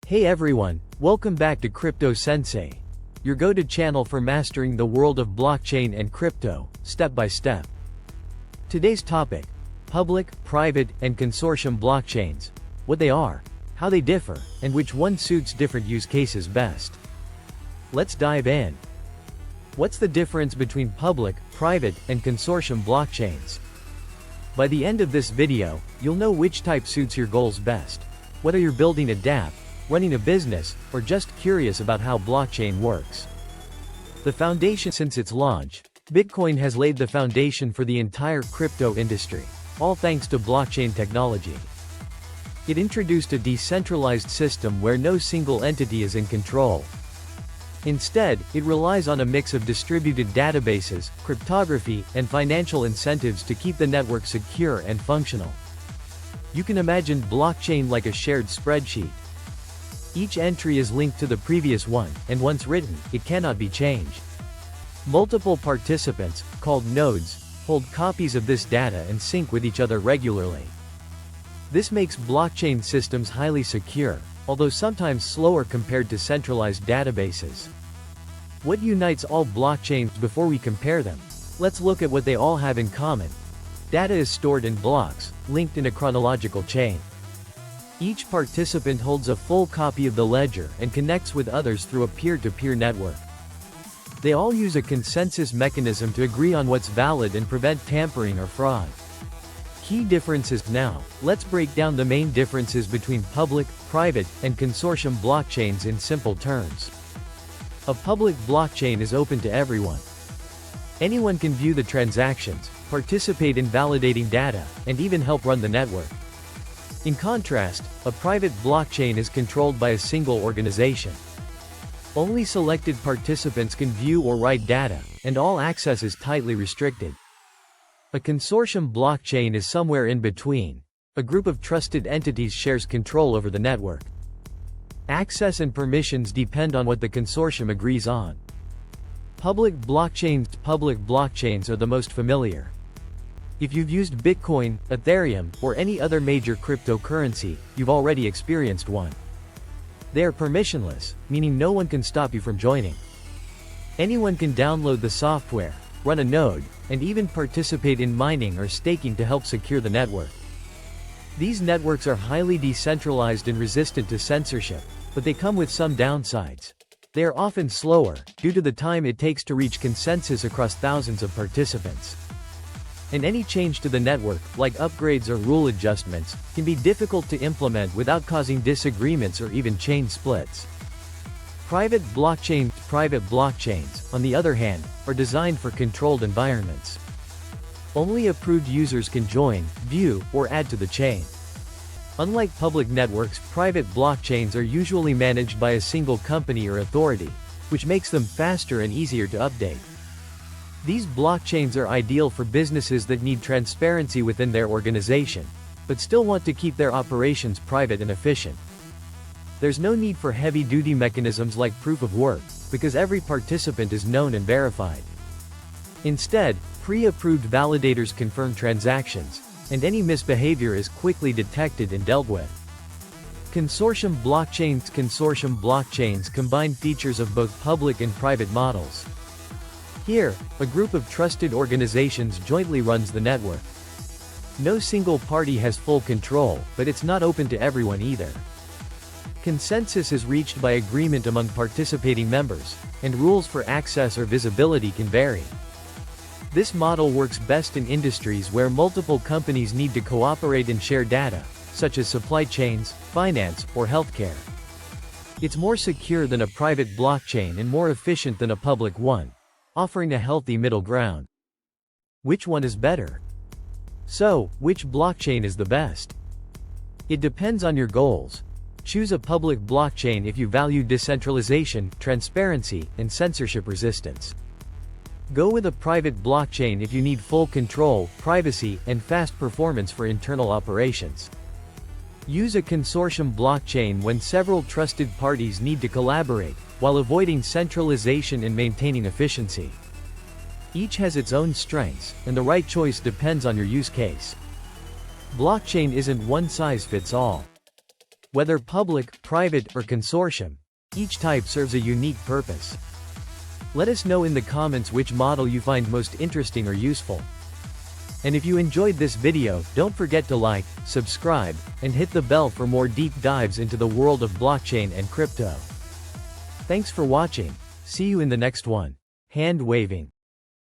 Hey everyone, welcome back to Crypto Sensei, your go-to channel for mastering the world of blockchain and crypto, step by step. Today's topic: public, private, and consortium blockchains, what they are, how they differ, and which one suits different use cases best. Let's dive in. What's the difference between public, private, and consortium blockchains? By the end of this video, you'll know which type suits your goals best. Whether you're building a dApp, running a business, or just curious about how blockchain works. The foundation. Since its launch, Bitcoin has laid the foundation for the entire crypto industry, all thanks to blockchain technology. It introduced a decentralized system where no single entity is in control. Instead, it relies on a mix of distributed databases, cryptography, and financial incentives to keep the network secure and functional. You can imagine blockchain like a shared spreadsheet. Each entry is linked to the previous one, and once written, it cannot be changed. Multiple participants, called nodes, hold copies of this data and sync with each other regularly. This makes blockchain systems highly secure, although sometimes slower compared to centralized databases. What unites all blockchains? Before we compare them, let's look at what they all have in common. Data is stored in blocks, linked in a chronological chain. Each participant holds a full copy of the ledger and connects with others through a peer-to-peer network. They all use a consensus mechanism to agree on what's valid and prevent tampering or fraud. Key differences. Now, let's break down the main differences between public, private, and consortium blockchains in simple terms. A public blockchain is open to everyone. Anyone can view the transactions, participate in validating data, and even help run the network. In contrast, a private blockchain is controlled by a single organization. Only selected participants can view or write data, and all access is tightly restricted. A consortium blockchain is somewhere in between. A group of trusted entities shares control over the network. Access and permissions depend on what the consortium agrees on. Public blockchains are the most familiar. If you've used Bitcoin, Ethereum, or any other major cryptocurrency, you've already experienced one. They are permissionless, meaning no one can stop you from joining. Anyone can download the software, run a node, and even participate in mining or staking to help secure the network. These networks are highly decentralized and resistant to censorship, but they come with some downsides. They are often slower, due to the time it takes to reach consensus across thousands of participants. And any change to the network, like upgrades or rule adjustments, can be difficult to implement without causing disagreements or even chain splits. Private blockchains, on the other hand, are designed for controlled environments. Only approved users can join, view, or add to the chain. Unlike public networks, private blockchains are usually managed by a single company or authority, which makes them faster and easier to update. These blockchains are ideal for businesses that need transparency within their organization, but still want to keep their operations private and efficient. There's no need for heavy-duty mechanisms like proof of work, because every participant is known and verified. Instead, pre-approved validators confirm transactions, and any misbehavior is quickly detected and dealt with. Consortium blockchains combine features of both public and private models. Here, a group of trusted organizations jointly runs the network. No single party has full control, but it's not open to everyone either. Consensus is reached by agreement among participating members, and rules for access or visibility can vary. This model works best in industries where multiple companies need to cooperate and share data, such as supply chains, finance, or healthcare. It's more secure than a private blockchain and more efficient than a public one, offering a healthy middle ground. Which one is better? So, which blockchain is the best? It depends on your goals. Choose a public blockchain if you value decentralization, transparency, and censorship resistance. Go with a private blockchain if you need full control, privacy, and fast performance for internal operations. Use a consortium blockchain when several trusted parties need to collaborate, while avoiding centralization and maintaining efficiency. Each has its own strengths, and the right choice depends on your use case. Blockchain isn't one size fits all. Whether public, private, or consortium, each type serves a unique purpose. Let us know in the comments which model you find most interesting or useful. And if you enjoyed this video, don't forget to like, subscribe, and hit the bell for more deep dives into the world of blockchain and crypto. Thanks for watching. See you in the next one. Hand waving.